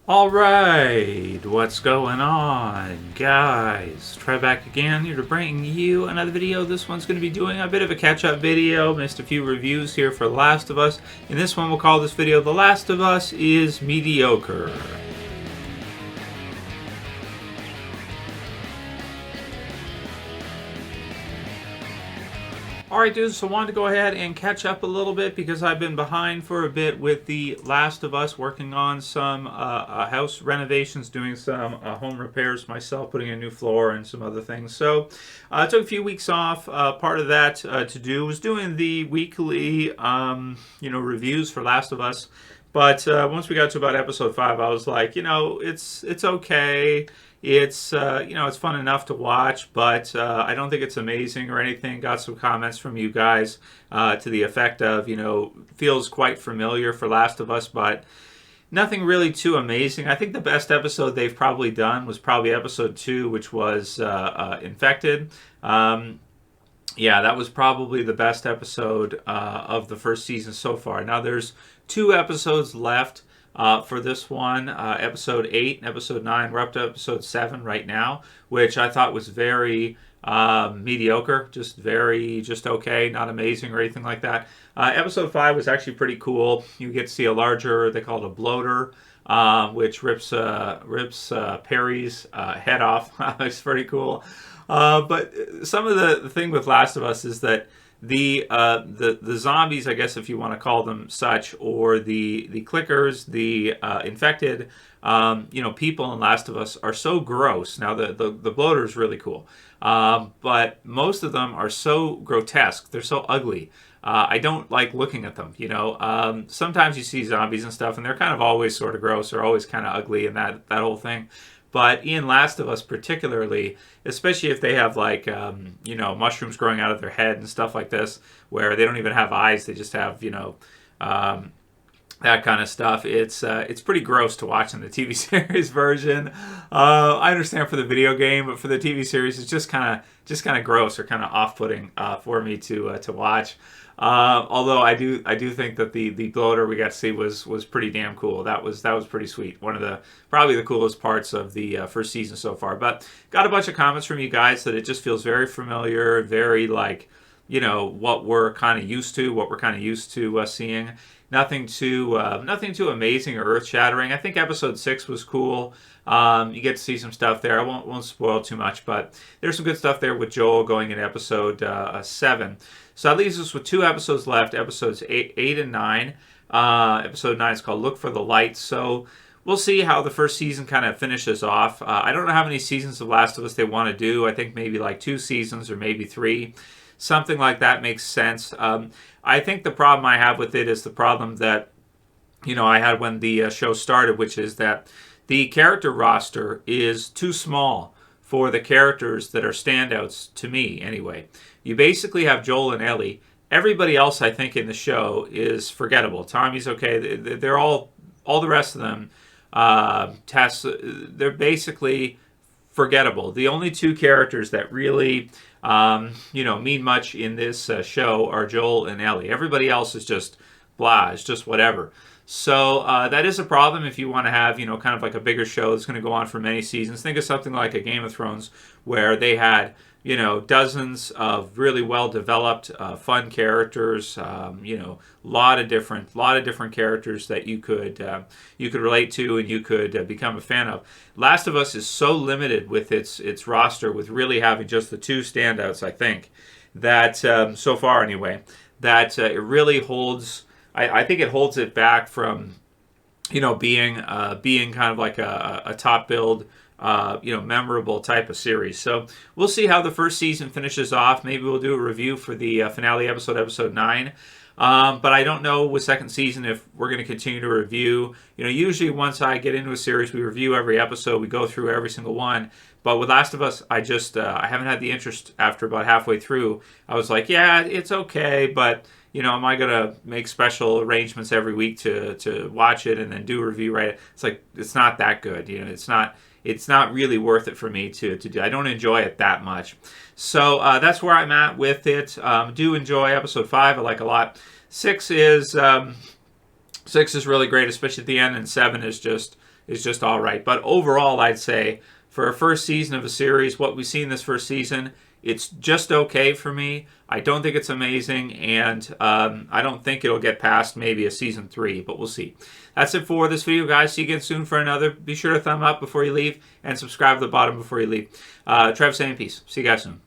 Alright, what's going on, guys? Trev back again, here to bring you another video. This one's going to be doing a bit of a catch-up video. Missed a few reviews here for The Last of Us. In this one, we'll call this video The Last of Us is Mediocre. Alright dudes, so I wanted to go ahead and catch up a little bit because I've been behind for a bit with The Last of Us, working on some house renovations, doing some home repairs myself, putting in a new floor and some other things. So I took a few weeks off. Part of that to do was doing the weekly reviews for Last of Us. But once we got to about episode 5, I was like, it's okay. It's it's fun enough to watch, but I don't think it's amazing or anything. Got some comments from you guys to the effect of, feels quite familiar for Last of Us, but nothing really too amazing. I think the best episode they've probably done was probably episode 2, which was Infected. Yeah, that was probably the best episode of the first season so far. Now there's 2 episodes left for this one, episode 8 and episode 9. We're up to episode 7 right now, which I thought was very mediocre, just okay, not amazing or anything like that. Episode 5 was actually pretty cool. You get to see a larger, they call it a bloater, which rips Perry's head off. It's pretty cool. But some of the thing with Last of Us is that the zombies, I guess if you want to call them such, or the clickers, the infected, people in Last of Us are so gross. Now the bloater is really cool, but most of them are so grotesque. They're so ugly. I don't like looking at them. Sometimes you see zombies and stuff, and they're kind of always sort of gross or always kind of ugly, and that whole thing. But in Last of Us particularly, especially if they have like, mushrooms growing out of their head and stuff like this, where they don't even have eyes, they just have, that kind of stuff. It's pretty gross to watch in the TV series version. I understand for the video game, but for the TV series, it's just kind of gross or kind of off-putting for me to watch. Although I do think that the bloater we got to see was pretty damn cool. That was pretty sweet. One of probably the coolest parts of the first season so far. But got a bunch of comments from you guys that it just feels very familiar, very like, what we're kind of used to, seeing. Nothing too amazing or earth-shattering. I think episode 6 was cool. You get to see some stuff there. I won't spoil too much, but there's some good stuff there with Joel going into episode 7. So that leaves us with 2 episodes left, episodes 8 and 9. Episode 9 is called Look for the Light. So we'll see how the first season kind of finishes off. I don't know how many seasons of Last of Us they want to do. I think maybe like 2 seasons or maybe 3. Something like that makes sense. I think the problem I have with it is the problem that, I had when the show started, which is that the character roster is too small for the characters that are standouts to me, anyway. You basically have Joel and Ellie. Everybody else, I think, in the show is forgettable. Tommy's okay. They're all the rest of them, Tess, they're basically forgettable. The only 2 characters that really, mean much in this show are Joel and Ellie. Everybody else is just blah. It's just whatever. So that is a problem if you want to have, kind of like a bigger show that's going to go on for many seasons. Think of something like a Game of Thrones where they had, dozens of really well-developed, fun characters. Lot of different characters that you could relate to and you could become a fan of. Last of Us is so limited with its roster, with really having just the 2 standouts. I think that so far anyway, that it really holds. I think it holds it back from, being kind of like a top build, memorable type of series. So we'll see how the first season finishes off. Maybe we'll do a review for the finale episode 9. But I don't know with second season if we're going to continue to review. Usually once I get into a series, we review every episode. We go through every single one. But with Last of Us, I just I haven't had the interest after about halfway through. I was like, yeah, it's okay, but am I going to make special arrangements every week to watch it and then do a review, right? It's like, it's not that good. It's not really worth it for me to do. I don't enjoy it that much. So that's where I'm at with it. Do enjoy episode 5. I like a lot. 6 is really great, especially at the end, and 7 is just just all right. But overall, I'd say for a first season of a series, what we've seen this first season, it's just okay for me. I don't think it's amazing, and I don't think it'll get past maybe a season 3, but we'll see. That's it for this video, guys. See you again soon for another. Be sure to thumb up before you leave and subscribe to the bottom before you leave. Trev saying peace. See you guys soon.